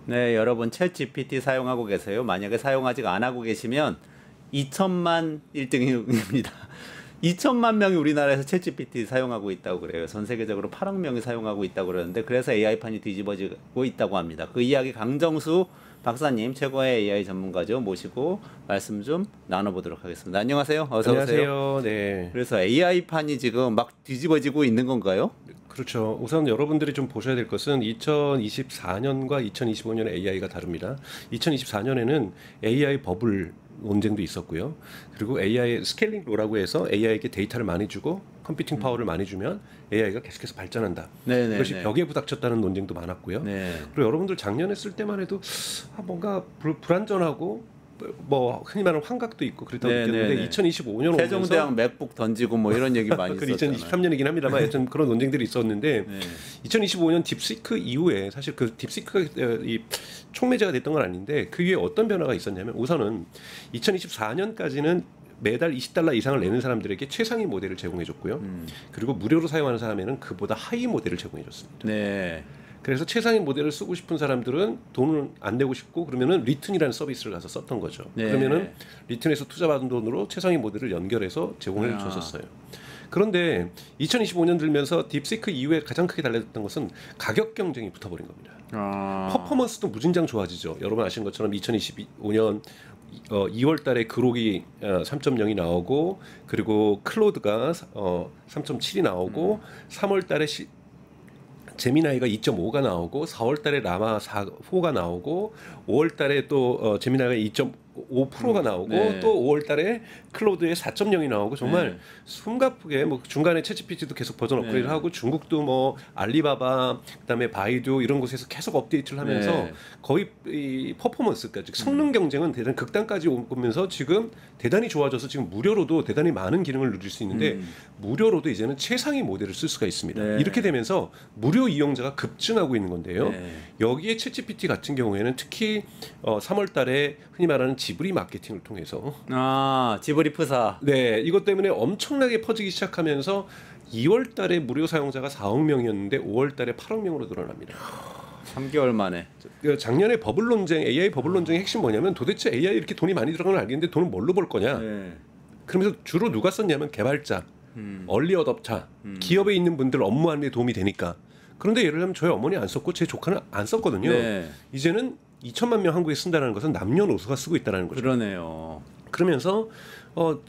네, 여러분 챗 GPT 사용하고 계세요? 만약에 사용하지 안 하고 계시면 2천만 1등입니다. 2천만 명이 우리나라에서 챗 GPT 사용하고 있다고 그래요. 전 세계적으로 8억 명이 사용하고 있다고 그러는데 그래서 AI판이 뒤집어지고 있다고 합니다. 그 이야기 강정수 박사님 최고의 AI 전문가죠. 모시고 말씀 좀 나눠보도록 하겠습니다. 안녕하세요. 어서 안녕하세요. 오세요. 네. 그래서 AI판이 지금 막 뒤집어지고 있는 건가요? 그렇죠. 우선 여러분들이 좀 보셔야 될 것은 2024년과 2025년의 AI가 다릅니다. 2024년에는 AI 버블 논쟁도 있었고요. 그리고 AI 스케일링 로라고 해서 AI에게 데이터를 많이 주고 컴퓨팅 파워를 많이 주면 AI가 계속해서 발전한다. 네네네. 그것이 벽에 부닥쳤다는 논쟁도 많았고요. 네. 그리고 여러분들 작년에 쓸 때만 해도 뭔가 불안전하고 뭐 흔히 말하는 환각도 있고 그랬다고 느꼈는데 2025년 오면서 세종대왕 맥북 던지고 뭐 이런 얘기 많이 있었잖아요. 2023년이긴 합니다만 하여튼 그런 논쟁들이 있었는데 네. 2025년 딥시크 이후에 사실 그 딥시크가 이 촉매제가 됐던 건 아닌데 그 위에 어떤 변화가 있었냐면 우선은 2024년까지는 매달 $20 이상을 내는 사람들에게 최상위 모델을 제공해줬고요. 그리고 무료로 사용하는 사람에는 그보다 하위 모델을 제공해줬습니다. 네. 그래서 최상위 모델을 쓰고 싶은 사람들은 돈을 안 내고 싶고 그러면은 리튼이라는 서비스를 가서 썼던 거죠. 네. 그러면은 리튼에서 투자받은 돈으로 최상위 모델을 연결해서 제공을 줬었어요. 그런데 2025년 들면서 딥시크 이후에 가장 크게 달라졌던 것은 가격 경쟁이 붙어버린 겁니다. 퍼포먼스도 무진장 좋아지죠. 여러분 아시는 것처럼 2025년 2월 달에 그록이 3.0이 나오고 그리고 클로드가 3.7이 나오고 3월 달에 제미나이가 2.5가 나오고 4월 달에 라마 4가 나오고 5월 달에 또 제미나이가 2.5%가 나오고 네. 또 5월 달에 클로드에 4.0이 나오고 정말 네. 숨가쁘게 뭐 중간에 챗GPT도 계속 버전 업그레이드를 하고 중국도 뭐 알리바바 그다음에 바이두 이런 곳에서 계속 업데이트를 하면서 네. 거의 이 퍼포먼스가 즉 성능 경쟁은 대단히 극단까지 오면서 지금 대단히 좋아져서 지금 무료로도 대단히 많은 기능을 누릴 수 있는데 무료로도 이제는 최상위 모델을 쓸 수가 있습니다. 네. 이렇게 되면서 무료 이용자가 급증하고 있는 건데요. 네. 여기에 챗GPT 같은 경우에는 특히 3월 달에 흔히 말하는 지브리 마케팅을 통해서 지브리 프사. 네, 이것 때문에 엄청나게 퍼지기 시작하면서 2월 달에 무료 사용자가 4억 명이었는데 5월 달에 8억 명으로 늘어납니다. 3개월 만에. 작년에 버블 논쟁, AI 버블 논쟁의 핵심 뭐냐면 도대체 AI 이렇게 돈이 많이 들어간 걸 알겠는데 돈을 뭘로 벌 거냐? 네. 그러면서 주로 누가 썼냐면 개발자, 얼리 어댑터, 기업에 있는 분들 업무하는 데 도움이 되니까. 그런데 예를 들면 저희 어머니 안 썼고 제 조카는 안 썼거든요. 네. 이제는 2천만 명 한국에 쓴다는 것은 남녀노소가 쓰고 있다는 거죠. 그러네요. 그러면서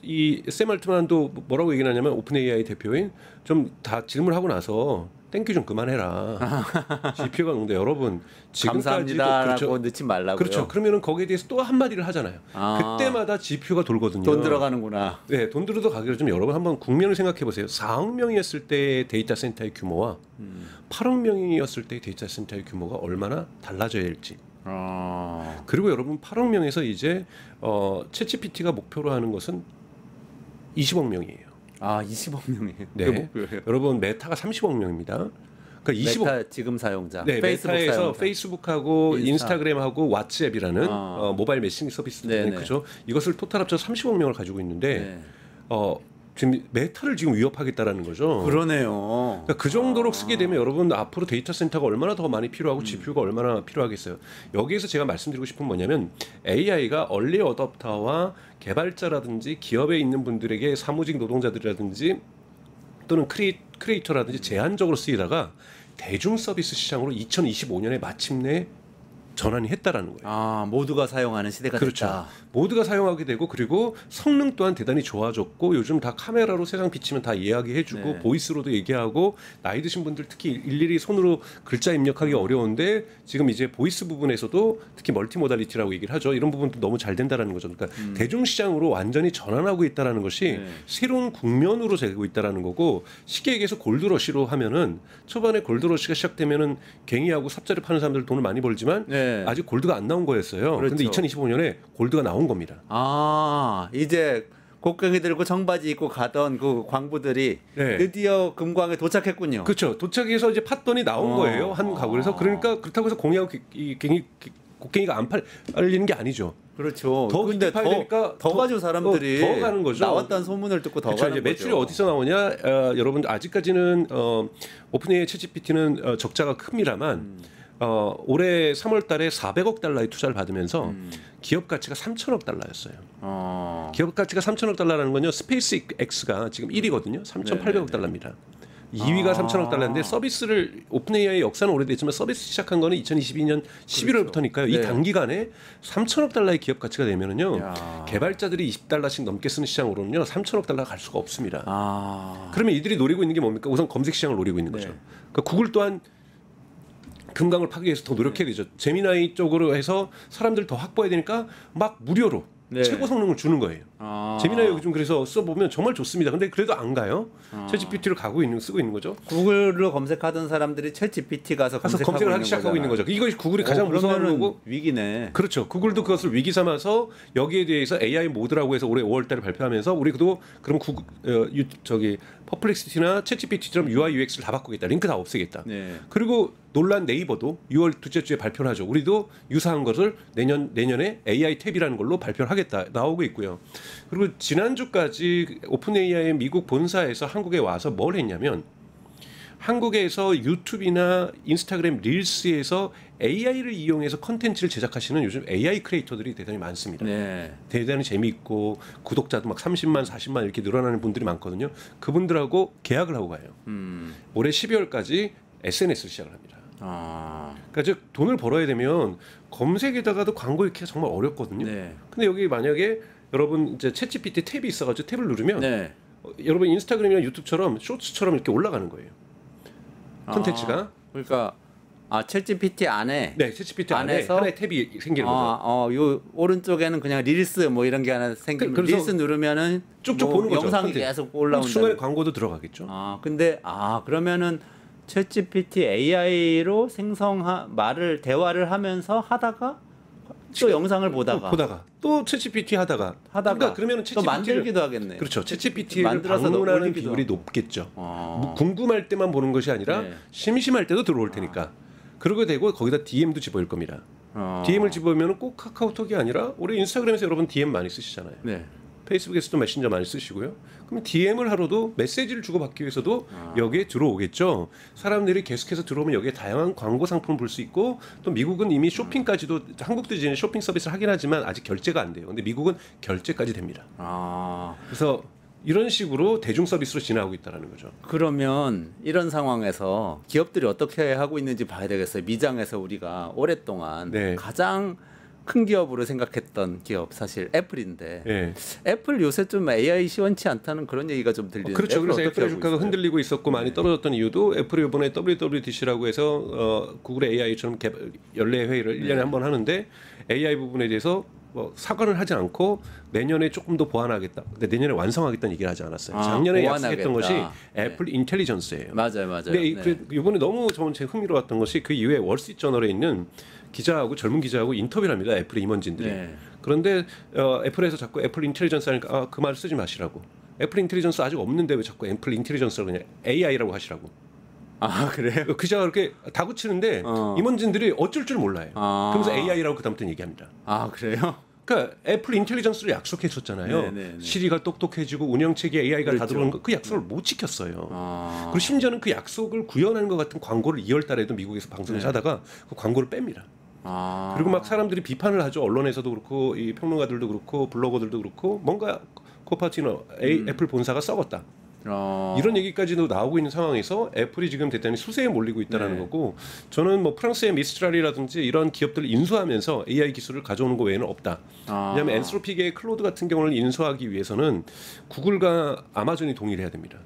이 샘 알트만도 뭐라고 얘기하냐면 오픈 AI 대표인 좀 다 질문하고 나서 땡큐 좀 그만해라. GPU가 오는데 여러분 지금까지도 감사합니다라고 넣지 말라고요. 그렇죠. 그러면은 거기에 대해서 또 한마디를 하잖아요. 그때마다 GPU가 돌거든요. 돈 들어가는구나. 네, 돈 들어도 가격을 좀 여러분 한번 국면을 생각해 보세요. 4억 명이었을 때의 데이터 센터의 규모와 8억 명이었을 때의 데이터 센터의 규모가 얼마나 달라져야 할지. 그리고 여러분 8억 명에서 이제 챗GPT가 목표로 하는 것은 20억 명이에요. 20억 명이에요. 네. 그 목표예요. 여러분 메타가 30억 명입니다. 그러니까 20억 메타 지금 사용자. 네, 페이스북 메타에서 사용자. 페이스북하고 인스타그램하고 왓츠앱이라는 모바일 메신저 서비스 네네. 그죠? 이것을 토탈 합쳐 30억 명을 가지고 있는데 네. 지금 메타를 지금 위협하겠다라는 거죠. 그러네요. 그러니까 그 정도로 쓰게 되면 여러분 앞으로 데이터 센터가 얼마나 더 많이 필요하고 GPU가 얼마나 필요하겠어요. 여기에서 제가 말씀드리고 싶은 뭐냐면 AI가 얼리 어댑터와 개발자라든지 기업에 있는 분들에게 사무직 노동자들이라든지 또는 크리에이터라든지 제한적으로 쓰이다가 대중 서비스 시장으로 2025년에 마침내 전환이 했다라는 거예요. 모두가 사용하는 시대가 그렇죠. 됐다. 모두가 사용하게 되고 그리고 성능 또한 대단히 좋아졌고 요즘 다 카메라로 세상 비치면 다 이야기해주고 네. 보이스로도 얘기하고 나이 드신 분들 특히 일일이 손으로 글자 입력하기 어려운데 지금 이제 보이스 부분에서도 특히 멀티모달리티라고 얘기를 하죠. 이런 부분도 너무 잘 된다라는 거죠. 그러니까 대중시장으로 완전히 전환하고 있다라는 것이 새로운 국면으로 되고 있다라는 거고 쉽게 얘기해서 골드러시로 하면은 초반에 골드러시가 시작되면은 갱이하고 삽자리 파는 사람들 돈을 많이 벌지만 아직 골드가 안 나온 거였어요. 그런데 그렇죠. 2025년에 골드가 나온 겁니다. 이제 곡괭이 들고 청바지 입고 가던 그 광부들이 네. 드디어 금광에 도착했군요. 그렇죠. 도착해서 이제 팠더니 나온 거예요. 한 가구에서. 그러니까 그렇다고 해서 공이하고 곡괭이가 안 팔리는 게 아니죠. 그렇죠. 더 근데 깊이 파니까 더 가지고 사람들이 더 가는 거죠. 나왔다는 소문을 듣고 더 그렇죠. 가는 이제 매출이 거죠. 어디서 나오냐? 여러분들 아직까지는 오픈 AI 챗GPT는 적자가 큽니다만 올해 3월달에 400억 달러의 투자를 받으면서 기업 가치가 3천억 달러였어요. 기업 가치가 3천억 달러라는 건요. 스페이스 X가 지금 1위거든요. 3,800억 달러입니다. 2위가 3천억 달러인데 서비스를 오픈 AI 역사는 오래됐지만 서비스 시작한 거는 2022년 11월부터니까요. 이 단기간에 3천억 달러의 기업 가치가 되면은요. 개발자들이 20달러씩 넘게 쓰는 시장으로는요. 3천억 달러가 갈 수가 없습니다. 그러면 이들이 노리고 있는 게 뭡니까? 우선 검색 시장을 노리고 있는 거죠. 그러니까 구글 또한 금강을 파기 위해서 더 노력해야 되죠. 제미나이 쪽으로 해서 사람들 더 확보해야 되니까 막 무료로 최고 성능을 주는 거예요. 제미나이 요즘 그래서 써보면 정말 좋습니다. 근데 그래도 안 가요. 챗GPT를 쓰고 있는 거죠. 구글로 검색하던 사람들이 챗GPT 가서 검색을 하기 시작하고 있는 거죠. 이것이 구글이 가장 무서워하는 거고. 위기네. 그렇죠. 구글도 그것을 위기 삼아서 여기에 대해서 AI 모드라고 해서 올해 5월달에 발표하면서 우리도 그럼 퍼플렉시티나 챗GPT처럼 UI UX를 다 바꾸겠다. 링크 다 없애겠다. 그리고 놀란 네이버도 6월 둘째 주에 발표를 하죠. 우리도 유사한 것을 내년에 AI 탭이라는 걸로 발표를 하겠다. 나오고 있고요. 그리고 지난주까지 오픈 AI의 미국 본사에서 한국에 와서 뭘 했냐면 한국에서 유튜브나 인스타그램 릴스에서 AI를 이용해서 컨텐츠를 제작하시는 요즘 AI 크리에이터들이 대단히 많습니다. 대단히 재미있고 구독자도 막 30만, 40만 이렇게 늘어나는 분들이 많거든요. 그분들하고 계약을 하고 가요. 올해 12월까지 SNS를 시작을 합니다. 그러니까 즉 돈을 벌어야 되면 검색에다가도 광고 읽기가 정말 어렵거든요. 근데 여기 만약에 여러분 이제 챗GPT 탭이 있어가지고 탭을 누르면 여러분 인스타그램이나 유튜브처럼 쇼츠처럼 이렇게 올라가는 거예요. 콘텐츠가. 그러니까 챗GPT 안에 챗GPT 안에서 하나의 탭이 생기는 거죠. 요 오른쪽에는 그냥 릴스 뭐 이런 게 하나 생기면 릴스 누르면은 쭉쭉 보는 거죠. 영상이 계속 올라온다. 중간에 광고도 들어가겠죠. 근데 그러면은 챗GPT AI로 대화를 하면서 하다가 또 영상을 보다가 또 챗GPT 하다가 그러니까 그러면 또 만들기도 하겠네요. 그렇죠. 챗GPT를 방문하는 비율이 높겠죠. 궁금할 때만 보는 것이 아니라 심심할 때도 들어올 테니까. 그러게 되고 거기다 DM도 집어일 겁니다. DM을 집어오면 꼭 카카오톡이 아니라 우리 인스타그램에서 여러분 DM 많이 쓰시잖아요. 페이스북에서도 메신저 많이 쓰시고요. 그럼 DM을 하러도 메시지를 주고받기 위해서도 여기에 들어오겠죠. 사람들이 계속해서 들어오면 여기에 다양한 광고 상품을 볼 수 있고 또 미국은 이미 쇼핑까지도 한국도 이제 쇼핑 서비스를 하긴 하지만 아직 결제가 안 돼요. 근데 미국은 결제까지 됩니다. 그래서 이런 식으로 대중 서비스로 진화하고 있다는 거죠. 그러면 이런 상황에서 기업들이 어떻게 하고 있는지 봐야 되겠어요. 미장에서 우리가 오랫동안 가장 큰 기업으로 생각했던 기업 사실 애플인데 애플 요새 좀 AI 시원치 않다는 그런 얘기가 좀 들리는데 그렇죠. 그래서 애플의 주가가 흔들리고 있었고 많이 떨어졌던 이유도 애플이 이번에 WWDC라고 해서 구글의 AI처럼 연례 회의를 1년에 한 번 하는데 AI 부분에 대해서 사과를 하지 않고 내년에 조금 더 보완하겠다. 근데 내년에 완성하겠다는 얘기를 하지 않았어요. 작년에 약속했던 것이 애플 인텔리전스예요. 맞아요. 근데 이번에 너무 저는 제 흥미로웠던 것이 그 이후에 월스트리트저널에 있는 기자하고 젊은 기자하고 인터뷰를 합니다. 애플의 임원진들이. 그런데 애플에서 자꾸 애플 인텔리전스 하니까 그 말을 쓰지 마시라고. 애플 인텔리전스 아직 없는데 왜 자꾸 애플 인텔리전스라고 그냥 AI라고 하시라고. 그래요? 기자가 그렇게 다그치는데 임원진들이 어쩔 줄 몰라요. 그러면서 AI라고 그다음부터는 얘기합니다. 그래요? 그러니까 애플 인텔리전스를 약속했었잖아요. 시리가 똑똑해지고 운영체계 AI가 다 들어오는 거 그 약속을 못 지켰어요. 그리고 심지어는 그 약속을 구현하는 것 같은 광고를 2월 달에도 미국에서 방송에서 하다가 그 광고를 뺍니다. 그리고 막 사람들이 비판을 하죠. 언론에서도 그렇고 이 평론가들도 그렇고 블로거들도 그렇고 뭔가 코파티노 애플 본사가 썩었다. 이런 얘기까지도 나오고 있는 상황에서 애플이 지금 대단히 수세에 몰리고 있다는 거고 저는 뭐 프랑스의 미스트랄이라든지 이런 기업들을 인수하면서 AI 기술을 가져오는 거 외에는 없다. 왜냐하면 엔트로픽의 클로드 같은 경우를 인수하기 위해서는 구글과 아마존이 동의를 해야 됩니다.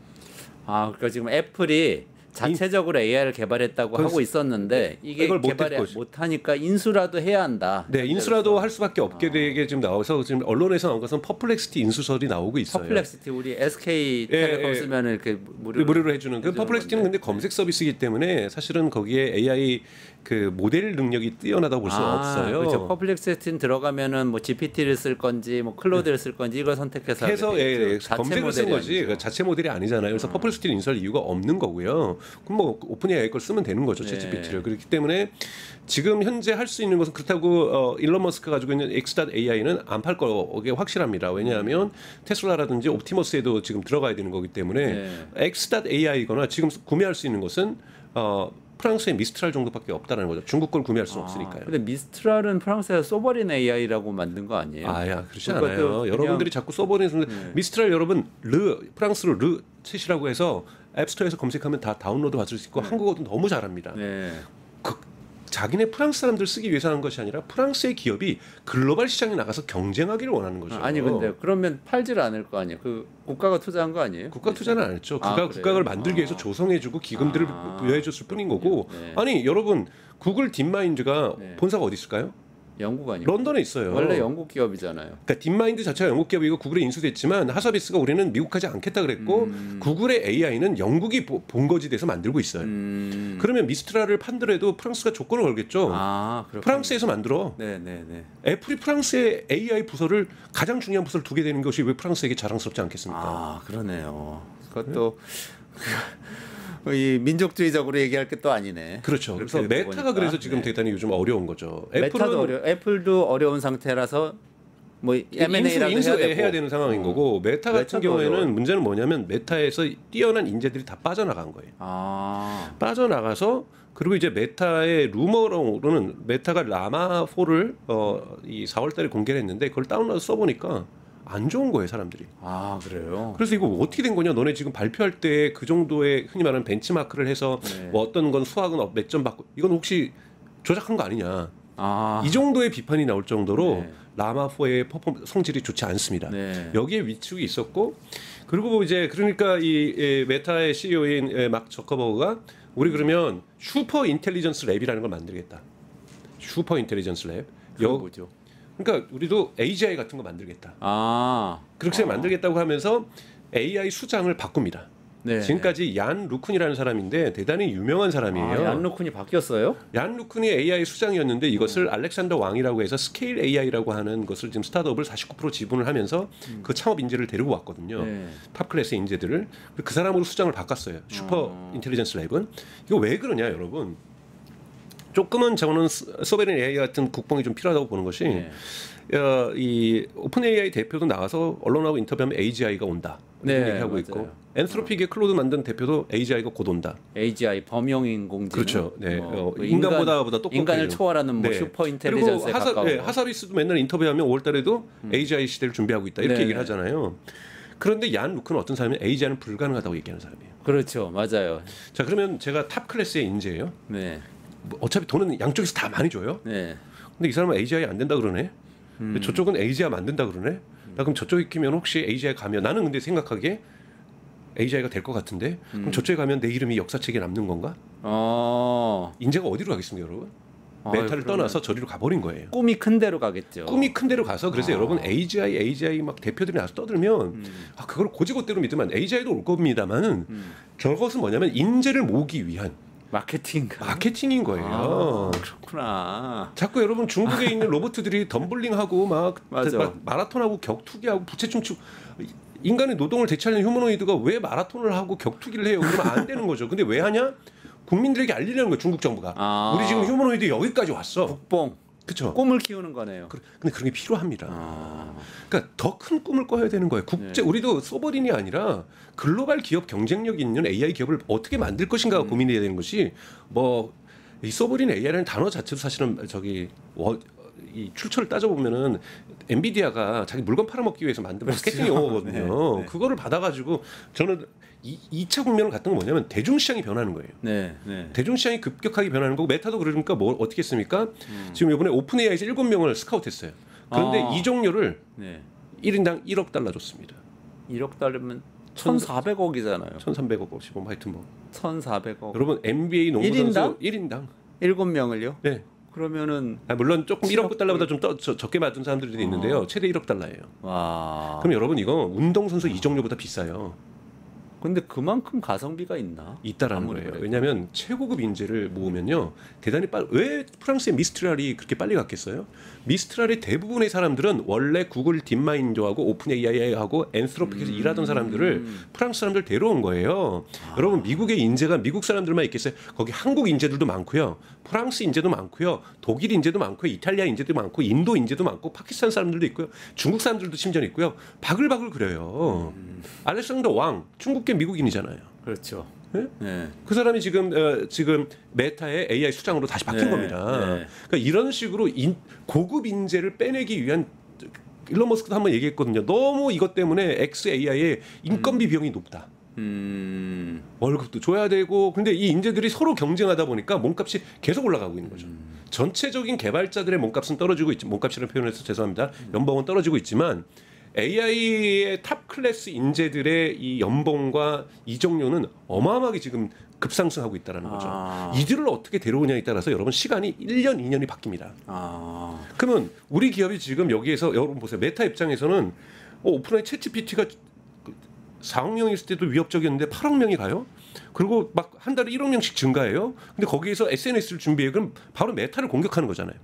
그러니까 지금 애플이 자체적으로 AI를 개발했다고 하고 있었는데 이게 개발을 못하니까 인수라도 해야 한다. 인수라도 할 수밖에 없게 되게 지금 나와서 지금 언론에서 나온 것은 퍼플렉시티 인수설이 나오고 있어요. 퍼플렉시티 우리 SK텔레콤 쓰면 이렇게 무료로 해주는. 그 퍼플렉시티는 근데 검색 서비스이기 때문에 사실은 거기에 AI 그 모델 능력이 뛰어나다고 볼 수는 없어요. 그렇죠. 퍼플렉시티는 들어가면은 뭐 GPT를 쓸 건지 뭐 클로드를 쓸 건지 이걸 선택해서 검색을 쓴 거지. 자체 모델이 아니잖아요. 그래서 퍼플렉시티를 인수할 이유가 없는 거고요. 그럼 뭐 오픈 AI 걸 쓰면 되는 거죠. 챗GPT를. 그렇기 때문에 지금 현재 할 수 있는 것은 그렇다고 일론 머스크가 가지고 있는 X.AI는 안 팔 거게 확실합니다. 왜냐하면 테슬라라든지 옵티머스에도 지금 들어가야 되는 거기 때문에 X.AI거나 지금 구매할 수 있는 것은 프랑스의 미스트랄 정도밖에 없다는 거죠. 중국 걸 구매할 수 없으니까요. 근데 미스트랄은 프랑스에서 소버린 AI라고 만든 거 아니에요? 아야 그렇지 않아요. 여러분들이 자꾸 써버리는 미스트랄 여러분 프랑스로 르 챗이라고 해서 앱스토어에서 검색하면 다 다운로드 받을 수 있고 한국어도 너무 잘합니다. 네. 자기네 프랑스 사람들 쓰기 위해서 하는 것이 아니라 프랑스의 기업이 글로벌 시장에 나가서 경쟁하기를 원하는 거죠. 아니 근데 그러면 팔지를 않을 거 아니에요. 그 국가가 투자한 거 아니에요? 국가 투자는 안 했죠. 그래요? 국가를 만들기 위해서 조성해주고 기금들을 부여해줬을 뿐인 거고. 네. 아니 여러분 구글 딥마인드가 네. 본사가 어디 있을까요? 영국 아니에요? 런던에 있어요. 원래 영국 기업이잖아요. 그러니까 딥마인드 자체가 영국 기업이고 구글에 인수됐지만 하사비스가 우리는 미국 하지 않겠다 그랬고 구글의 AI는 영국이 본거지돼서 만들고 있어요. 그러면 미스트랄을 판더라도 프랑스가 조건을 걸겠죠. 그렇군요. 프랑스에서 만들어. 네네네. 애플이 프랑스의 AI 부서를 가장 중요한 부서를 두게 되는 것이 왜 프랑스에게 자랑스럽지 않겠습니까? 그러네요. 그것도 이 민족주의적으로 얘기할 게 또 아니네. 그렇죠. 그래서 메타가 보니까. 그래서 지금 대단히 요즘 어려운 거죠. 애플도 어려운 상태라서 뭐 M&A라도 해야 되는 상황인 거고 메타 같은 경우에는 어려워요. 문제는 뭐냐면 메타에서 뛰어난 인재들이 다 빠져나간 거예요. 빠져나가서 그리고 이제 메타의 루머로는 메타가 라마 4를 이 4월달에 공개를 했는데 그걸 다운로드 써보니까 안 좋은 거예요 사람들이. 그래요? 그래서 이거 어떻게 된 거냐? 너네 지금 발표할 때 그 정도의 흔히 말하는 벤치마크를 해서 뭐 어떤 건 수학은 몇 점 받고 이건 혹시 조작한 거 아니냐? 이 정도의 비판이 나올 정도로 라마4의 성질이 좋지 않습니다. 여기에 위축이 있었고 그리고 이제 그러니까 이 메타의 CEO인 막 저커버그가 우리 그러면 슈퍼 인텔리전스 랩이라는 걸 만들겠다. 슈퍼 인텔리전스 랩. 뭐죠? 그러니까 우리도 AGI 같은 거 만들겠다. 그렇게 만들겠다고 하면서 AI 수장을 바꿉니다. 지금까지 얀 루쿤이라는 사람인데 대단히 유명한 사람이에요. 얀 루쿤이 바뀌었어요? 얀 루쿤이 AI 수장이었는데 이것을 알렉산더 왕이라고 해서 스케일 AI라고 하는 것을 지금 스타트업을 49% 지분을 하면서 그 창업 인재를 데리고 왔거든요. 탑 클래스의 인재들을 그 사람으로 수장을 바꿨어요. 슈퍼 인텔리전스 랩은. 이거 왜 그러냐 여러분? 조금은 저는 소베린 AI 같은 국뽕이 좀 필요하다고 보는 것이 이 오픈 AI 대표도 나와서 언론하고 인터뷰하면 AGI가 온다 이런 얘기하고 있고 엔트로픽의 클로드 만든 대표도 AGI가 곧 온다. AGI 범용인공지능. 그렇죠. 인간보다 똑똑해요. 인간을 초월하는 슈퍼 인텔리전스에 가까운. 하사비스도 맨날 인터뷰하면 5월달에도 AGI 시대를 준비하고 있다 이렇게 얘기를 하잖아요. 그런데 얀 루크는 어떤 사람이면 AGI는 불가능하다고 얘기하는 사람이에요. 그렇죠, 맞아요. 자 그러면 제가 탑 클래스의 인재예요. 어차피 돈은 양쪽에서 다 많이 줘요. 근데 이 사람은 AGI 안 된다 그러네. 저쪽은 AGI 만든다 그러네. 나 그럼 저쪽에 끼면 혹시 AGI 가면 나는 근데 생각하기에 AGI가 될 것 같은데 그럼 저쪽에 가면 내 이름이 역사책에 남는 건가? 인재가 어디로 가겠습니까, 여러분? 메타를 떠나서 저리로 가버린 거예요. 꿈이 큰 데로 가겠죠. 꿈이 큰 데로 가서 그래서 여러분 AGI 막 대표들이 나서 떠들면 그걸 고지고대로 믿으면 AGI도 올 겁니다만은 저것은 뭐냐면 인재를 모으기 위한 마케팅인 거예요. 그렇구나. 자꾸 여러분 중국에 있는 로봇들이 덤블링하고 막 마라톤하고 격투기하고 부채춤추 인간의 노동을 대체하는 휴머노이드가 왜 마라톤을 하고 격투기를 해요? 그러면 안 되는 거죠. 근데 왜 하냐? 국민들에게 알리려는 거예요. 중국 정부가. 우리 지금 휴머노이드 여기까지 왔어. 국뽕. 그렇죠. 꿈을 키우는 거네요. 근데 그런 게 필요합니다. 그러니까 더 큰 꿈을 꿔야 되는 거예요. 우리도 소버린이 아니라 글로벌 기업 경쟁력 있는 AI 기업을 어떻게 만들 것인가가 고민해야 되는 것이 이 소버린 AI라는 단어 자체도 사실은 이 출처를 따져보면은 엔비디아가 자기 물건 팔아먹기 위해서 만든 마케팅 용어거든요. 그거를 받아가지고 저는 2차 국면을 갔던 건 뭐냐면 대중시장이 변하는 거예요. 대중시장이 급격하게 변하는 거고 메타도 그러니까 뭐 어떻게 했습니까? 지금 이번에 오픈 AI에서 7명을 스카우트했어요. 그런데 이종료를 1인당 1억 달러 줬습니다. 1억 달러면 1,400억이잖아요. 1,300억, 뭐 하여튼 뭐. 1,400억. 여러분 NBA 농구 선수 1인당 7명을요? 네. 그러면은 물론 조금 1억 달러보다 좀 적게 받은 사람들도 있는데요. 최대 1억 달러예요. 그럼 여러분 이거 운동선수 이적료보다 비싸요. 근데 그만큼 가성비가 있다라는 거예요. 왜냐하면 최고급 인재를 모으면요 대단히 왜 프랑스의 미스트랄이 그렇게 빨리 갔겠어요? 미스트랄의 대부분의 사람들은 원래 구글 딥마인드하고 오픈 AI하고 엔스로픽에서 일하던 사람들을 프랑스 사람들 데려온 거예요. 여러분 미국의 인재가 미국 사람들만 있겠어요? 거기 한국 인재들도 많고요, 프랑스 인재도 많고요, 독일 인재도 많고요, 이탈리아 인재도 많고, 인도 인재도 많고, 파키스탄 사람들도 있고요, 중국 사람들도 심지어 있고요. 바글바글 그래요. 알렉산더 왕 중국계 미국인이잖아요. 그렇죠. 네? 네. 그 사람이 지금 메타의 AI 수장으로 다시 바뀐 겁니다. 그러니까 이런 식으로 고급 인재를 빼내기 위한 일론 머스크도 한번 얘기했거든요. 너무 이것 때문에 XAI의 인건비 비용이 높다. 월급도 줘야 되고 근데 이 인재들이 서로 경쟁하다 보니까 몸값이 계속 올라가고 있는 거죠. 전체적인 개발자들의 몸값은 떨어지고 있지 몸값이라는 표현에서 죄송합니다. 연봉은 떨어지고 있지만 AI의 탑 클래스 인재들의 이 연봉과 이적료는 어마어마하게 지금 급상승하고 있다는 거죠. 이들을 어떻게 데려오냐에 따라서 여러분 시간이 1년, 2년이 바뀝니다. 그러면 우리 기업이 지금 여기에서 여러분 보세요. 메타 입장에서는 오픈AI 챗GPT가 4억 명이 있을 때도 위협적이었는데 8억 명이 가요? 그리고 막 한 달에 1억 명씩 증가해요. 근데 거기에서 SNS를 준비해 그럼 바로 메타를 공격하는 거잖아요.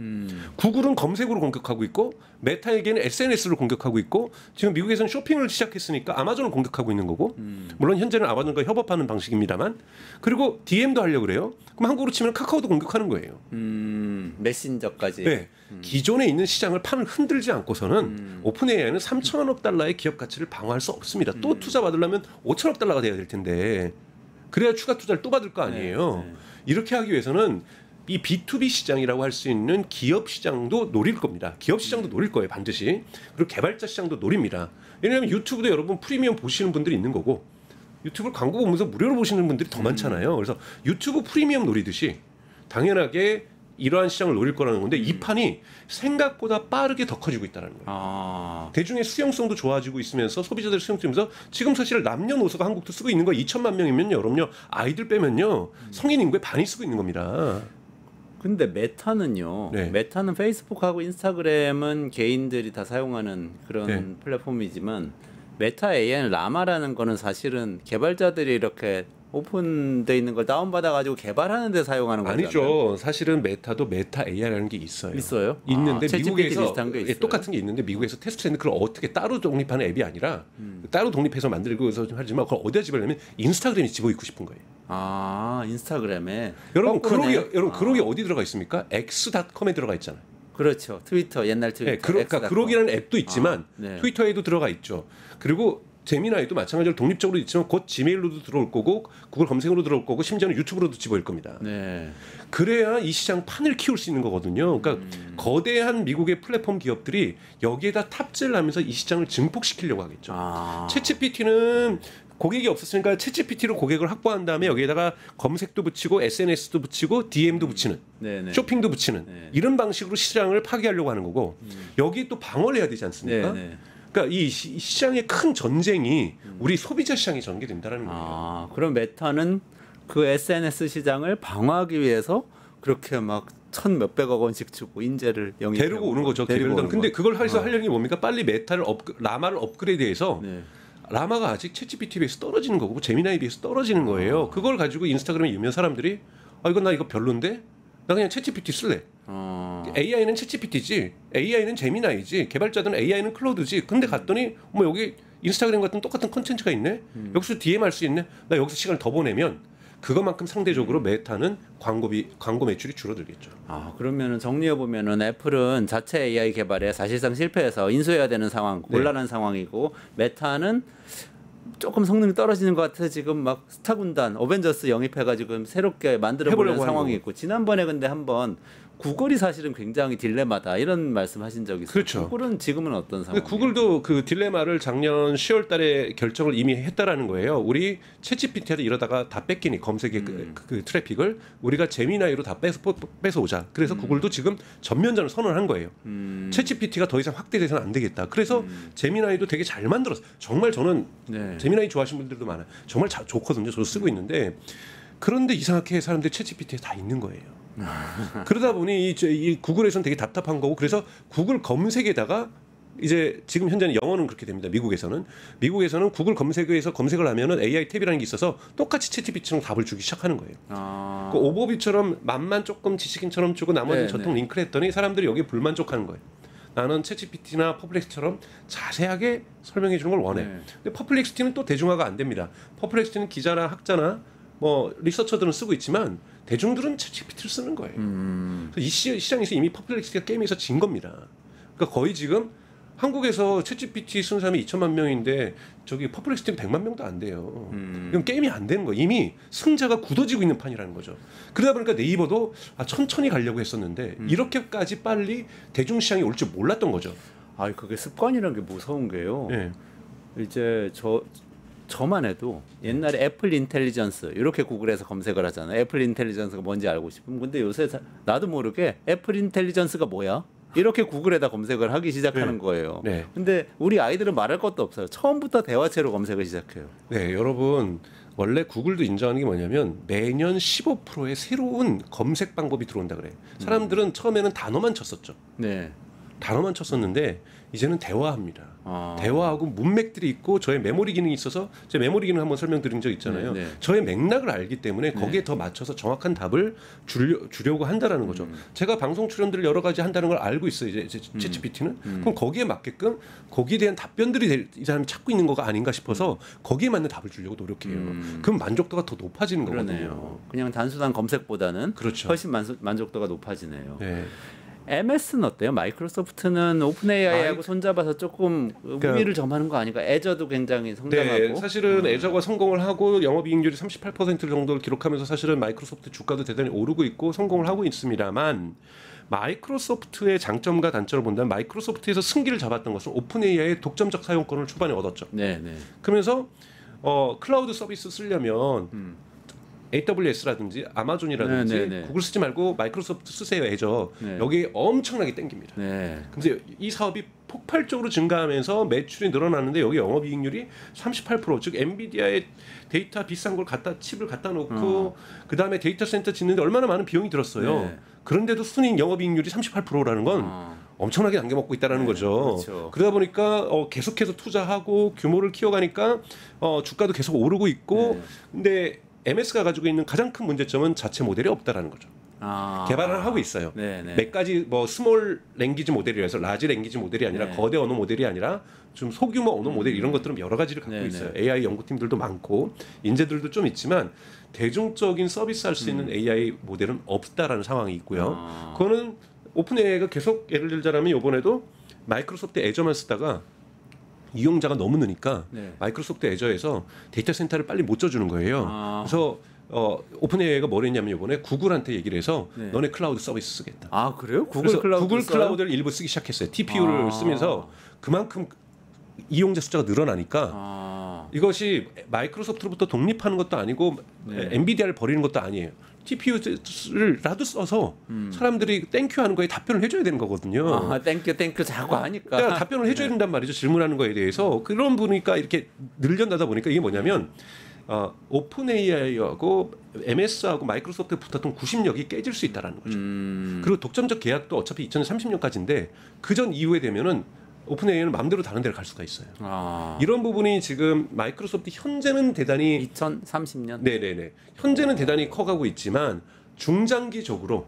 구글은 검색으로 공격하고 있고 메타에게는 SNS를 공격하고 있고 지금 미국에서는 쇼핑을 시작했으니까 아마존을 공격하고 있는 거고 물론 현재는 아마존과 협업하는 방식입니다만 그리고 DM도 하려고 그래요. 그럼 한국으로 치면 카카오도 공격하는 거예요. 메신저까지. 네. 기존에 있는 시장을 판을 흔들지 않고서는 오픈AI는 3천억 달러의 기업 가치를 방어할 수 없습니다. 또 투자 받으려면 5천억 달러가 돼야 될 텐데 그래야 추가 투자를 또 받을 거 아니에요. 이렇게 하기 위해서는 이 B2B 시장이라고 할 수 있는 기업 시장도 노릴 겁니다. 기업 시장도 노릴 거예요, 반드시. 그리고 개발자 시장도 노립니다. 왜냐하면 유튜브도 여러분 프리미엄 보시는 분들이 있는 거고 유튜브를 광고 보면서 무료로 보시는 분들이 더 많잖아요. 그래서 유튜브 프리미엄 노리듯이 당연하게 이러한 시장을 노릴 거라는 건데 이 판이 생각보다 빠르게 더 커지고 있다는 거예요. 대중의 수용성도 좋아지고 있으면서 소비자들의 수용성이면서 지금 사실 남녀노소가 한국도 쓰고 있는 거 2천만 명이면요. 여러분요. 아이들 빼면요. 성인 인구의 반이 쓰고 있는 겁니다. 근데 메타는요. 네. 메타는 페이스북하고 인스타그램은 개인들이 다 사용하는 그런 플랫폼이지만 메타 AI는 라마라는 거는 사실은 개발자들이 이렇게 오픈돼 있는 걸 다운받아 가지고 개발하는 데 사용하는 거잖아요. 아니죠. 사실은 메타도 메타 AI라는 게 있어요. 있어요? 있는데 미국에서 비슷한 게 있어요? 똑같은 게 있는데 미국에서 테스트했는데 그걸 어떻게 따로 독립하는 앱이 아니라 따로 독립해서 만들고 해서 좀 하지만 그걸 어디다 집어넣으면 인스타그램에 집어넣고 싶은 거예요. 인스타그램에. 여러분 그러기 어디 들어가 있습니까? X.com에 들어가 있잖아요. 그렇죠. 트위터 옛날 트위터. 네, 그러니까 그러기라는 앱도 있지만 트위터에도 들어가 있죠. 그리고 제미나이도 마찬가지로 독립적으로 있지만 곧 지메일로도 들어올 거고 구글 검색으로 들어올 거고 심지어는 유튜브로도 집어일 겁니다. 그래야 이 시장 판을 키울 수 있는 거거든요. 그러니까 거대한 미국의 플랫폼 기업들이 여기에다 탑재를 하면서 이 시장을 증폭시키려고 하겠죠. 챗GPT는 고객이 없었으니까 챗GPT로 고객을 확보한 다음에 여기에다가 검색도 붙이고 SNS도 붙이고 DM도 붙이는 쇼핑도 붙이는 이런 방식으로 시장을 파괴하려고 하는 거고 여기 또 방어를 해야 되지 않습니까? 그러니까 이 시장의 큰 전쟁이 우리 소비자 시장이 전개된다라는 거예요. 그럼 메타는 그 SNS 시장을 방어하기 위해서 그렇게 막 천 몇백억 원씩 주고 인재를 데리고 오는 거죠. 근데 그걸 해서 하려는 게 뭡니까? 빨리 메타를 라마를 업그레이드해서 라마가 아직 챗GPT에 비해서 떨어지는 거고 제미나이에 비해서 떨어지는 거예요. 그걸 가지고 인스타그램에 유명 사람들이 나 이거 별론데? 나 그냥 챗GPT 쓸래. AI는 챗GPT지, AI는 제미나이지, 개발자들은 AI는 클로드지. 근데 갔더니 여기 인스타그램 같은 똑같은 컨텐츠가 있네. 여기서 DM 할 수 있네. 나 여기서 시간을 더 보내면 그것만큼 상대적으로 메타는 광고 매출이 줄어들겠죠. 그러면은 정리해 보면은 애플은 자체 AI 개발에 사실상 실패해서 인수해야 되는 상황, 곤란한 상황이고 메타는 조금 성능이 떨어지는 것 같아서 지금 막 스타 군단 어벤져스 영입해가지고 새롭게 만들어보려는 상황이 있고 지난번에 근데 한번 구글이 사실은 굉장히 딜레마다 이런 말씀하신 적이 있어요. 그렇죠. 구글은 지금은 어떤 상황이에요? 구글도 그 딜레마를 작년 10월달에 결정을 이미 했다라는 거예요. 우리 챗GPT한테 이러다가 다 뺏기니 검색의 그 트래픽을 우리가 제미나이로 다 뺏어오자. 그래서 구글도 지금 전면전을 선언한 거예요. 챗GPT가 더 이상 확대돼서는 안 되겠다. 그래서 제미나이도 되게 잘 만들었어요. 정말 저는 제미나이 좋아하시는 분들도 많아요. 정말 좋거든요. 저도 쓰고 있는데 그런데 이상하게 사람들이 챗GPT에 다 있는 거예요. 그러다 보니 이 구글에서는 되게 답답한 거고 그래서 구글 검색에다가 이제 지금 현재는 영어는 그렇게 됩니다. 미국에서는 구글 검색에서 검색을 하면은 AI 탭이라는 게 있어서 똑같이 챗GPT처럼 답을 주기 시작하는 거예요. 그 오버비처럼 맛만 조금 지식인처럼 주고 나머지는 저통 링크를 했더니 사람들이 여기에 불만족하는 거예요. 나는 챗GPT나 퍼플렉스티처럼 자세하게 설명해 주는 걸 원해. 근데 퍼플렉스티는 또 대중화가 안 됩니다. 퍼플렉스티는 기자나 학자나 리서처들은 쓰고 있지만 대중들은 챗GPT를 쓰는 거예요. 이 시장에서 이미 퍼플렉스티가 게임에서 진 겁니다. 그러니까 거의 지금 한국에서 챗GPT 쓰는 사람이 2천만 명인데 저기 퍼플렉스팀 100만 명도 안 돼요. 이건 게임이 안 되는 거예요. 이미 승자가 굳어지고 있는 판이라는 거죠. 그러다 보니까 네이버도 천천히 가려고 했었는데 이렇게까지 빨리 대중시장이 올 줄 몰랐던 거죠. 아, 그게 습관이라는 게 무서운 게요. 네. 이제 저만 해도 옛날에 애플 인텔리전스 이렇게 구글에서 검색을 하잖아요. 애플 인텔리전스가 뭔지 알고 싶으면. 근데 요새 나도 모르게 애플 인텔리전스가 뭐야? 이렇게 구글에다 검색을 하기 시작하는 거예요. 네. 근데 우리 아이들은 말할 것도 없어요. 처음부터 대화체로 검색을 시작해요. 네, 여러분 원래 구글도 인정하는 게 뭐냐면 매년 15%의 새로운 검색 방법이 들어온다 그래요. 사람들은 처음에는 단어만 쳤었죠. 네. 단어만 쳤었는데 이제는 대화합니다. 아. 대화하고 문맥들이 있고 저의 메모리 기능이 있어서 제 메모리 기능 한번 설명드린 적 있잖아요. 네, 네. 저의 맥락을 알기 때문에 거기에 더 맞춰서 정확한 답을 주려고 한다라는 거죠. 제가 방송 출연들을 여러 가지 한다는 걸 알고 있어요. 이제 챗GPT는. 그럼 거기에 맞게끔 거기에 대한 답변들이 이 사람이 찾고 있는 거가 아닌가 싶어서 거기에 맞는 답을 주려고 노력해요. 그럼 만족도가 더 높아지는 거거든요. 그러네요. 그냥 단순한 검색보다는 그렇죠. 훨씬 만족도가 높아지네요. 네. MS는 어때요? 마이크로소프트는 오픈 AI하고 손잡아서 조금 우위를 점하는 거 아닌가? 애저도 굉장히 성장하고. 네, 사실은 애저가 성공을 하고 영업이익률이 38% 정도를 기록하면서 사실은 마이크로소프트 주가도 대단히 오르고 있고 성공을 하고 있습니다만 마이크로소프트의 장점과 단점을 본다면 마이크로소프트에서 승기를 잡았던 것은 오픈 AI의 독점적 사용권을 초반에 얻었죠. 네, 네. 그러면서 클라우드 서비스 쓰려면 AWS라든지 아마존이라든지 네, 네, 네. 구글 쓰지 말고 마이크로소프트 쓰세요 애저. 네. 여기에 엄청나게 땡깁니다. 네. 근데 이 사업이 폭발적으로 증가하면서 매출이 늘어나는데 여기 영업이익률이 38%, 즉 엔비디아의 데이터 비싼 걸 칩을 갖다 놓고 그 다음에 데이터 센터 짓는데 얼마나 많은 비용이 들었어요. 네. 그런데도 순이익 영업이익률이 38%라는 건 엄청나게 남겨먹고 있다는 거죠. 그렇죠. 그러다 보니까 계속해서 투자하고 규모를 키워가니까 주가도 계속 오르고 있고 근데 MS가 가지고 있는 가장 큰 문제점은 자체 모델이 없다라는 거죠. 개발을 하고 있어요. 네, 네. 몇 가지 스몰 랭귀지 모델이라서 라지 랭귀지 모델이 아니라 네. 거대 언어 모델이 아니라 좀 소규모 언어 모델 이런 것들은 여러 가지를 갖고 네, 있어요. 네. AI 연구팀들도 많고 인재들도 좀 있지만 대중적인 서비스 할 수 있는 AI 모델은 없다라는 상황이 있고요. 그거는 오픈 AI가 계속 예를 들자면 이번에도 마이크로소프트 애저만 쓰다가 이용자가 너무 느니까 네. 마이크로소프트 애저에서 데이터 센터를 빨리 못 져주는 거예요. 그래서 오픈 AI가 뭘 했냐면 이번에 구글한테 얘기를 해서 네. 너네 클라우드 서비스 쓰겠다. 아, 그래요? 그래서 구글 클라우드를 일부 쓰기 시작했어요. TPU를 쓰면서 그만큼 이용자 숫자가 늘어나니까 이것이 마이크로소프트로부터 독립하는 것도 아니고 엔비디아를 버리는 것도 아니에요. TPU를라도 써서 사람들이 땡큐 하는 거에 답변을 해줘야 되는 거거든요. 땡큐 자꾸 하니까. 그러니까 답변을 해줘야 된단 말이죠. 질문하는 거에 대해서. 그런 보니까 이렇게 늘려나다 보니까 이게 뭐냐면 오픈 AI하고 MS하고 마이크로소프트에 붙었던 구심력이 깨질 수 있다라는 거죠. 그리고 독점적 계약도 어차피 2030년까지인데 그 전 이후에 되면은 오픈 AI는 마음대로 다른 데를 갈 수가 있어요. 이런 부분이 지금 마이크로소프트 현재는 대단히 2030년. 네네네. 현재는 대단히 커가고 있지만 중장기적으로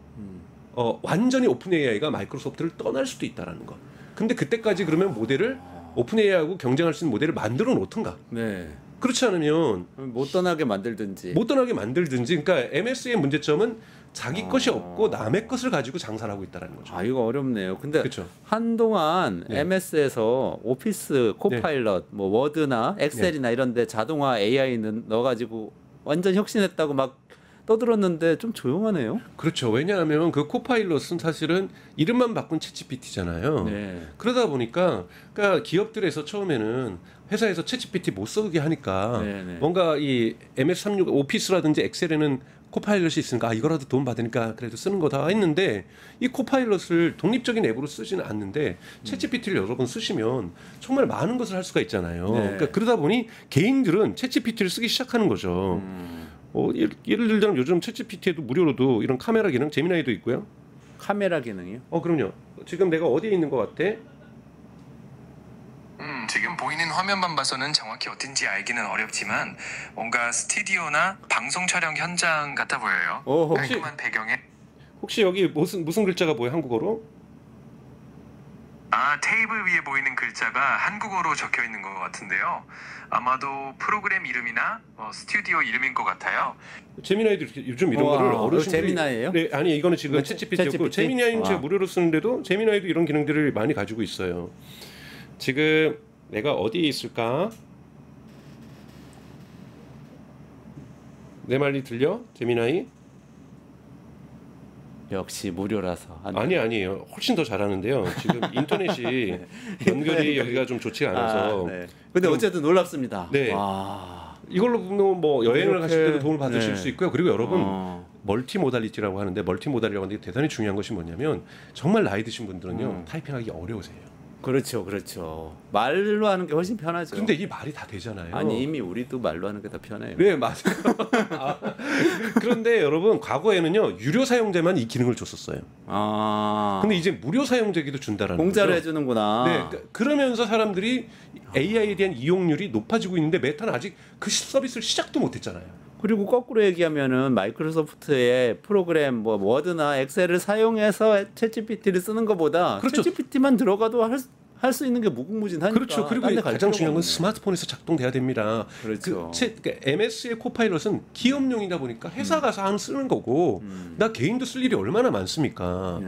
완전히 오픈 AI가 마이크로소프트를 떠날 수도 있다라는 거. 근데 그때까지 그러면 모델을 오픈 AI하고 경쟁할 수 있는 모델을 만들어 놓든가. 네. 그렇지 않으면 못 떠나게 만들든지. 그러니까 MS의 문제점은 자기 것이 없고 남의 것을 가지고 장사를 하고 있다는 거죠. 이거 어렵네요. 근데 그쵸. 한동안 네. MS에서 오피스, 코파일럿, 뭐 워드나 엑셀이나 이런 데 자동화 AI는 넣어가지고 완전 혁신했다고 막 떠들었는데 좀 조용하네요. 그렇죠. 왜냐하면 그 코파일럿은 사실은 이름만 바꾼 챗GPT잖아요. 네. 그러다 보니까 그러니까 기업들에서 처음에는 회사에서 챗GPT 못 쓰게 하니까 네네. 뭔가 이 MS365 오피스라든지 엑셀에는 코파일럿이 있으니까 이거라도 도움 받으니까 그래도 쓰는 거다 했는데 이 코파일럿을 독립적인 앱으로 쓰지는 않는데 챗GPT를 여러 번 쓰시면 정말 많은 것을 할 수가 있잖아요. 네. 그러니까 그러다 보니 개인들은 챗GPT를 쓰기 시작하는 거죠. 예를 들자면 요즘 챗GPT에도 무료로도 이런 카메라 기능, 제미나이도 있고요. 카메라 기능이요? 그럼요. 지금 내가 어디에 있는 것 같아? 지금 보이는 화면만 봐서는 정확히 어딘지 알기는 어렵지만 뭔가 스튜디오나 방송 촬영 현장 같아 보여요. 깔끔한 배경에 혹시 여기 무슨 글자가 보여 한국어로? 테이블 위에 보이는 글자가 한국어로 적혀 있는 것 같은데요. 아마도 프로그램 이름이나 스튜디오 이름인 것 같아요. 제미나이도 요즘 이런 거를 어르신들이 제미나이예요? 네, 아니 이거는 지금 챗GPT였고 제미나이는 제가 무료로 쓰는데도 제미나이도 이런 기능들을 많이 가지고 있어요. 지금 내가 어디에 있을까? 내 말이 들려? 재미나이? 역시 무료라서. 아니에요. 훨씬 더 잘하는데요. 지금 인터넷이 네. 연결이 여기가 좀 좋지가 않아서. 네. 근데 어쨌든 놀랍습니다. 네. 와. 이걸로 뭐 여행을 가실 때도 도움을 받으실 수 있고요. 그리고 여러분 멀티모달리티라고 하는데 멀티모달이라고 하는데 대단히 중요한 것이 뭐냐면 정말 나이 드신 분들은요 타이핑하기 어려우세요. 그렇죠. 말로 하는 게 훨씬 편하죠. 근데 이 말이 다 되잖아요. 아니 이미 우리도 말로 하는 게 더 편해요. 네 맞아요. 그런데 여러분 과거에는요 유료 사용자만 이 기능을 줬었어요. 근데 이제 무료 사용자에게도 준다라는 공짜로 거죠. 해주는구나. 네, 그러면서 사람들이 AI에 대한 이용률이 높아지고 있는데 메타는 아직 그 서비스를 시작도 못했잖아요. 그리고 거꾸로 얘기하면은 마이크로소프트의 프로그램 뭐 워드나 엑셀을 사용해서 챗GPT를 쓰는 것보다 그렇죠. 챗GPT만 들어가도 할 수 있는 게 무궁무진하니까. 그렇죠. 그리고 가장 중요한 건 스마트폰에서 작동돼야 됩니다. 그렇죠. 그러니까 MS의 코파일럿은 기업용이다 보니까 회사 가서 쓰는 거고 나 개인도 쓸 일이 얼마나 많습니까?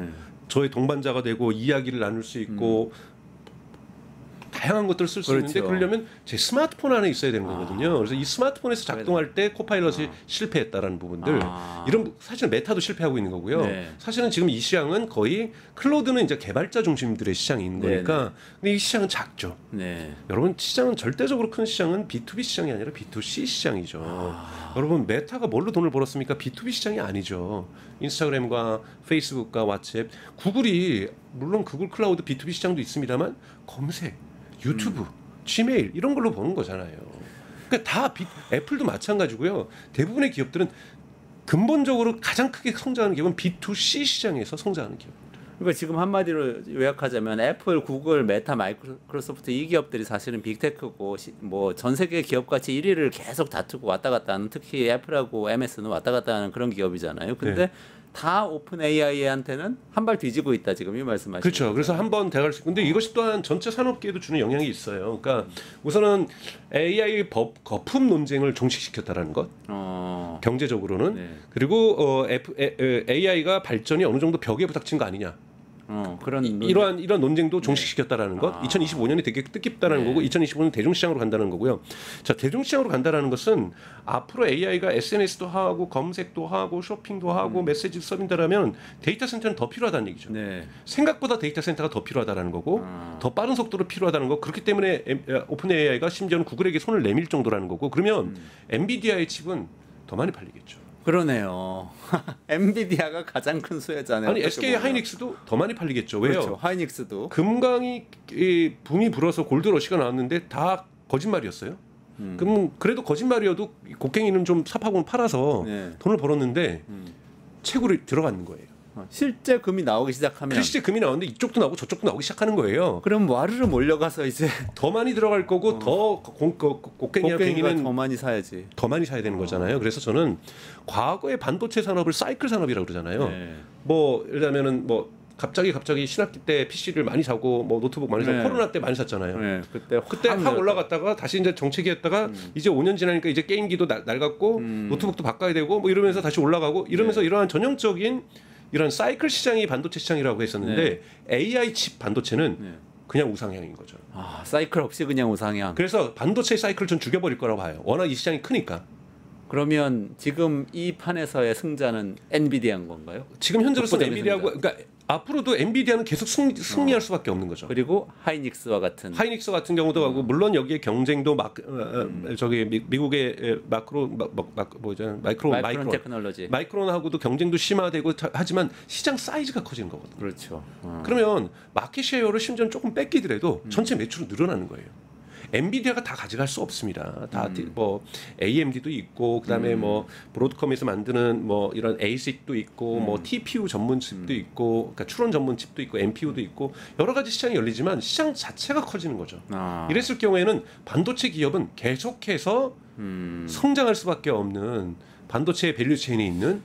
저의 동반자가 되고 이야기를 나눌 수 있고 다양한 것들을 쓸 수 있는데 그러려면 제 스마트폰 안에 있어야 되는 거거든요. 그래서 이 스마트폰에서 작동할 때 코파일럿이 실패했다라는 부분들 이런 사실은 메타도 실패하고 있는 거고요. 사실은 지금 이 시장은 거의 클로드는 이제 개발자 중심들의 시장이 있는 거니까 근데 이 시장은 작죠. 여러분 시장은 절대적으로 큰 시장은 B2B 시장이 아니라 B2C 시장이죠. 여러분 메타가 뭘로 돈을 벌었습니까? B2B 시장이 아니죠. 인스타그램과 페이스북과 왓츠앱, 구글이 물론 구글 클라우드 B2B 시장도 있습니다만 검색 유튜브, 지메일 이런 걸로 버는 거잖아요. 그러니까 애플도 마찬가지고요. 대부분의 기업들은 근본적으로 가장 크게 성장하는 기업은 B2C 시장에서 성장하는 기업입니다. 그러니까 지금 한마디로 요약하자면 애플, 구글, 메타, 마이크로소프트 이 기업들이 사실은 빅테크고 뭐 전 세계 기업 가치 1위를 계속 다투고 왔다 갔다 하는 특히 애플하고 MS는 왔다 갔다 하는 그런 기업이잖아요. 근데 다 오픈 AI한테는 한 발 뒤지고 있다 지금 이 말씀하시는 그렇죠. 거죠. 그래서 한번 대갈 수. 근데 이것이 또한 전체 산업계에도 주는 영향이 있어요. 그러니까 우선은 AI 거품 논쟁을 종식시켰다라는 것. 경제적으로는 그리고 AI가 발전이 어느 정도 벽에 부닥친 거 아니냐. 이런 논쟁도 종식시켰다라는 것. 2025년이 되게 뜻깊다라는 거고 2025년 대중시장으로 간다는 거고요. 자, 대중시장으로 간다라는 것은 앞으로 AI가 SNS도 하고 검색도 하고 쇼핑도 하고 메시지 서빙다라면 데이터 센터는 더 필요하다는 얘기죠. 생각보다 데이터 센터가 더 필요하다라는 거고 더 빠른 속도로 필요하다는 거. 그렇기 때문에 오픈 AI가 심지어는 구글에게 손을 내밀 정도라는 거고. 그러면 엔비디아의 칩은 더 많이 팔리겠죠. 그러네요. 엔비디아가 가장 큰 수혜자네요. 아니 SK 하이닉스도 더 많이 팔리겠죠. 왜요? 그렇죠. 하이닉스도 금강이 붐이 불어서 골드러시가 나왔는데 다 거짓말이었어요. 그럼 그래도 거짓말이어도 곡괭이는 좀 삽하고 팔아서 돈을 벌었는데 채굴이 들어가는 거예요. 실제 금이 나오기 시작하면 실제 금이 나오는데 이쪽도 나오고 저쪽도 나오기 시작하는 거예요. 그럼 와르르 몰려가서 이제 더 많이 들어갈 거고 더 곡괭이와 괭이는 더 많이 사야지. 더 많이 사야 되는 거잖아요. 그래서 저는 과거의 반도체 산업을 사이클 산업이라고 그러잖아요. 뭐 예를 들면은 뭐 갑자기 신학기 때 PC를 많이 사고 뭐 노트북 많이 사고 코로나 때 많이 샀잖아요. 그때 확 올라갔다가 다시 이제 정체기였다가 이제 5년 지나니까 이제 게임기도 낡았고 노트북도 바꿔야 되고 뭐 이러면서 다시 올라가고 이러면서 이러한 전형적인 이런 사이클 시장이 반도체 시장이라고 했었는데 AI 칩 반도체는 그냥 우상향인 거죠. 사이클 없이 그냥 우상향. 그래서 반도체 사이클을 전 죽여버릴 거라고 봐요. 워낙 이 시장이 크니까. 그러면 지금 이 판에서의 승자는 엔비디아인 건가요? 지금 현재로서는 엔비디아고 그러니까 앞으로도 엔비디아는 계속 승리할 수밖에 없는 거죠. 그리고 하이닉스 같은 경우도 하고 물론 여기에 경쟁도 저기 미국의 마이크론 테크놀로지 마이크론하고도 경쟁도 심화되고 하지만 시장 사이즈가 커지는 거거든요. 그렇죠. 그러면 마켓 쉐어를 심지어는 조금 뺏기더라도 전체 매출은 늘어나는 거예요. 엔비디아가 다 가져갈 수 없습니다. 다 뭐 AMD도 있고 그다음에 뭐 브로드컴에서 만드는 뭐 이런 ASIC도 있고 뭐 TPU 전문 칩도 있고 그러니까 추론 전문 칩도 있고 NPU도 있고 여러 가지 시장이 열리지만 시장 자체가 커지는 거죠. 이랬을 경우에는 반도체 기업은 계속해서 성장할 수밖에 없는 반도체 밸류 체인에 있는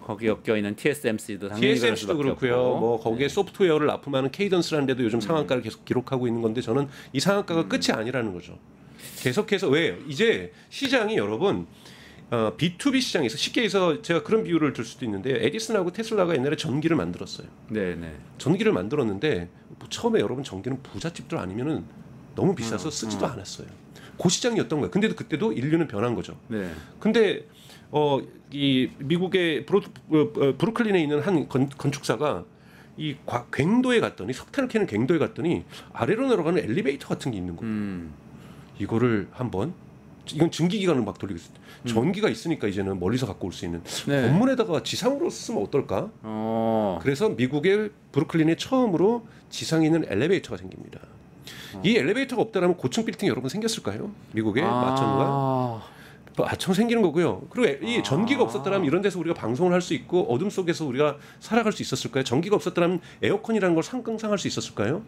거기 엮여 있는 TSMC도 당연히 TSMC도 그렇고요. 뭐 거기에 소프트웨어를 납품하는 케이던스라는 데도 요즘 상한가를 계속 기록하고 있는 건데 저는 이 상한가가 끝이 아니라는 거죠. 계속해서 왜요? 이제 시장이 여러분 B2B 시장에서 쉽게 해서 제가 그런 비유를 들 수도 있는데 에디슨하고 테슬라가 옛날에 전기를 만들었어요. 전기를 만들었는데 처음에 여러분 전기는 부잣집들 아니면은 너무 비싸서 쓰지도 않았어요. 그 시장이었던 거예요. 근데도 그때도 인류는 변한 거죠. 네. 근데 이 미국의 브루클린에 있는 한 건축사가 이 갱도에 갔더니 석탄을 캐는 갱도에 갔더니 아래로 내려가는 엘리베이터 같은 게 있는 거예요. 이거를 한번 이건 증기기관을 막 돌리고 있어요. 전기가 있으니까 이제는 멀리서 갖고 올 수 있는 네. 건물에다가 지상으로 쓰면 어떨까? 그래서 미국의 브루클린에 처음으로 지상에 있는 엘리베이터가 생깁니다. 이 엘리베이터가 없다라면 고층 빌딩 여러분 생겼을까요? 미국의 마천과 마천 생기는 거고요. 그리고 이 전기가 없었다면 이런 데서 우리가 방송을 할 수 있고 어둠 속에서 우리가 살아갈 수 있었을까요? 전기가 없었다면 에어컨이라는 걸 상상할 수 있었을까요?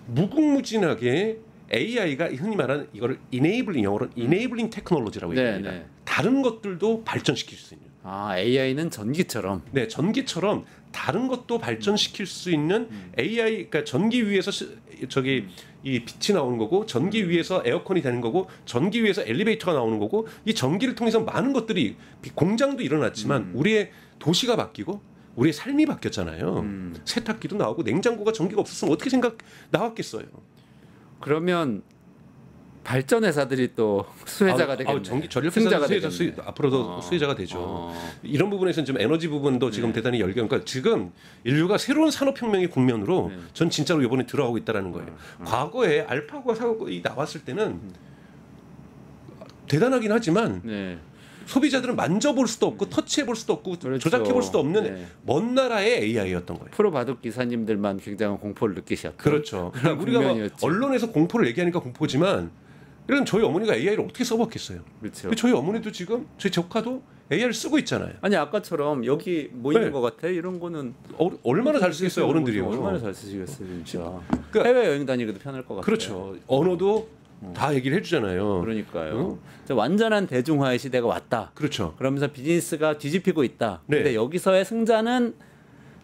무궁무진하게 AI가 흔히 말하는 이거를 enabling, 영어로 enabling 테크놀로지라고 얘기합니다. 네. 다른 것들도 발전시킬 수 있는. AI는 전기처럼. 네, 전기처럼 다른 것도 발전시킬 수 있는 AI, 그러니까 전기 위에서 이 빛이 나오는 거고, 전기 위에서 에어컨이 되는 거고, 전기 위에서 엘리베이터가 나오는 거고, 이 전기를 통해서 많은 것들이 공장도 일어났지만 우리의 도시가 바뀌고 우리의 삶이 바뀌었잖아요. 세탁기도 나오고 냉장고가 전기가 없었으면 어떻게 나왔겠어요. 그러면 발전 회사들이 또 수혜자가 되겠네요. 전기 전력 회사가 앞으로도 수혜자가 되죠. 이런 부분에서는 좀 에너지 부분도 지금 대단히 그러니까 지금 인류가 새로운 산업혁명의 국면으로 전 진짜로 이번에 들어가고 있다라는 거예요. 과거에 알파고가 나왔을 때는 대단하긴 하지만 소비자들은 만져볼 수도 없고 터치해볼 수도 없고 그렇죠. 조작해볼 수도 없는 먼 나라의 AI였던 거예요. 프로바둑 기사님들만 굉장한 공포를 느끼셨죠. 그렇죠. 그러니까 우리가 언론에서 공포를 얘기하니까 공포지만 이런 저희 어머니가 AI를 어떻게 써봤겠어요. 그렇죠. 근데 저희 어머니도 지금 저희 조카도 AI를 쓰고 있잖아요. 아니 아까처럼 여기 뭐 있는 것 같아? 이런 거는 얼마나 잘 쓰겠어요 어른들이요. 얼마나 잘 쓰시겠어요 진짜. 그러니까, 해외 여행 다니기도 편할 것 같아요. 그렇죠. 언어도 다 얘기를 해주잖아요. 그러니까요. 완전한 대중화의 시대가 왔다. 그렇죠. 그러면서 비즈니스가 뒤집히고 있다. 근데 여기서의 승자는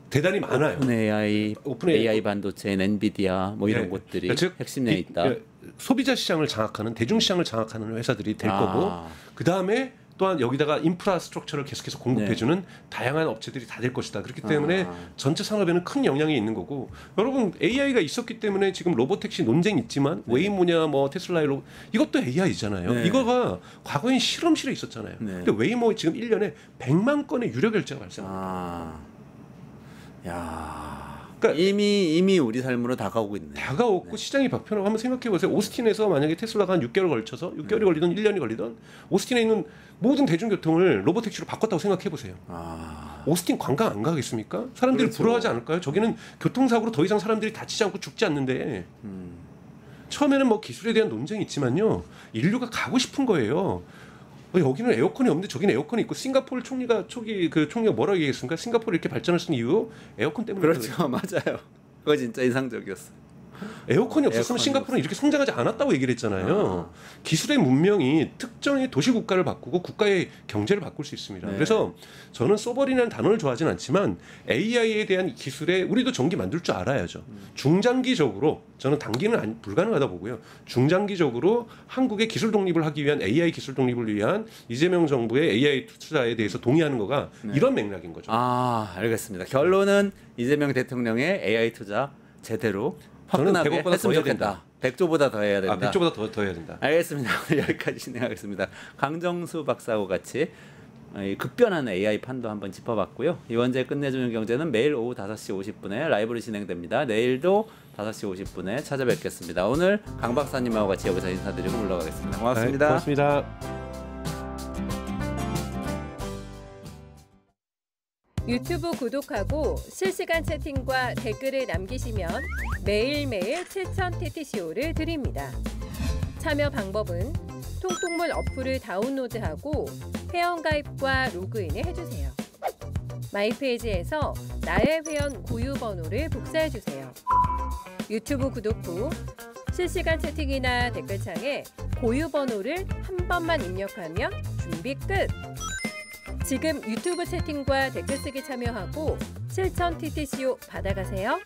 대단히 많아요. AI 반도체, 엔비디아 뭐 이런 곳들이 핵심에 있다. 소비자 시장을 장악하는 대중 시장을 장악하는 회사들이 될 거고 그 다음에 또한 여기다가 인프라스트럭처를 계속해서 공급해주는 다양한 업체들이 다 될 것이다. 그렇기 때문에 전체 산업에는 큰 영향이 있는 거고 여러분 AI가 있었기 때문에 지금 로보택시 논쟁이 있지만 웨이모냐 뭐 테슬라의 이것도 AI잖아요. 이거가 과거엔 실험실에 있었잖아요. 근데 웨이모 지금 1년에 100만 건의 유료 결제가 발생합니다. 그러니까 이미 우리 삶으로 다가오고 있네. 다가오고 시장이 바뀌어나고 한번 생각해 보세요. 오스틴에서 만약에 테슬라가 한 6개월 걸쳐서 6개월이 걸리든 1년이 걸리든 오스틴에 있는 모든 대중교통을 로보택시로 바꿨다고 생각해 보세요. 오스틴 관광 안 가겠습니까? 사람들이 부러워하지 않을까요? 저기는 교통사고로 더 이상 사람들이 다치지 않고 죽지 않는데 처음에는 뭐 기술에 대한 논쟁이 있지만요. 인류가 가고 싶은 거예요. 여기는 에어컨이 없는데 저기는 에어컨이 있고 싱가포르 총리가 뭐라고 얘기했습니까? 싱가포르 이렇게 발전할 수 있는 이유 에어컨 때문에. 그렇죠. 맞아요. 그거 진짜 인상적이었어. 에어컨이 없었으면 싱가포르는 이렇게 성장하지 않았다고 얘기를 했잖아요. 기술의 문명이 특정의 도시 국가를 바꾸고 국가의 경제를 바꿀 수 있습니다. 그래서 저는 소버리라는 단어를 좋아하진 않지만 AI에 대한 기술에 우리도 전기 만들 줄 알아야죠. 중장기적으로 저는 단기는 불가능하다 보고요. 중장기적으로 한국의 기술 독립을 하기 위한 AI 기술 독립을 위한 이재명 정부의 AI 투자에 대해서 동의하는 거가 이런 맥락인 거죠. 알겠습니다. 결론은 이재명 대통령의 AI 투자 제대로 화끈하게 했으면 좋겠다. 100조보다 더 해야 된다. 100조보다 더 해야 된다. 알겠습니다. 오늘 여기까지 진행하겠습니다. 강정수 박사하고 같이 급변하는 AI 판도 한번 짚어봤고요. 이원재 끝내주는 경제는 매일 오후 5시 50분에 라이브로 진행됩니다. 내일도 5시 50분에 찾아뵙겠습니다. 오늘 강 박사님하고 같이 여기서 인사드리고 물러가겠습니다. 고맙습니다. 고맙습니다. 유튜브 구독하고 실시간 채팅과 댓글을 남기시면 매일매일 7,000TTCO를 드립니다. 참여 방법은 통통물 어플을 다운로드하고 회원가입과 로그인을 해주세요. 마이페이지에서 나의 회원 고유 번호를 복사해주세요. 유튜브 구독 후 실시간 채팅이나 댓글창에 고유 번호를 한 번만 입력하면 준비 끝! 지금 유튜브 채팅과 댓글 쓰기 참여하고 7,000TTCO 받아가세요.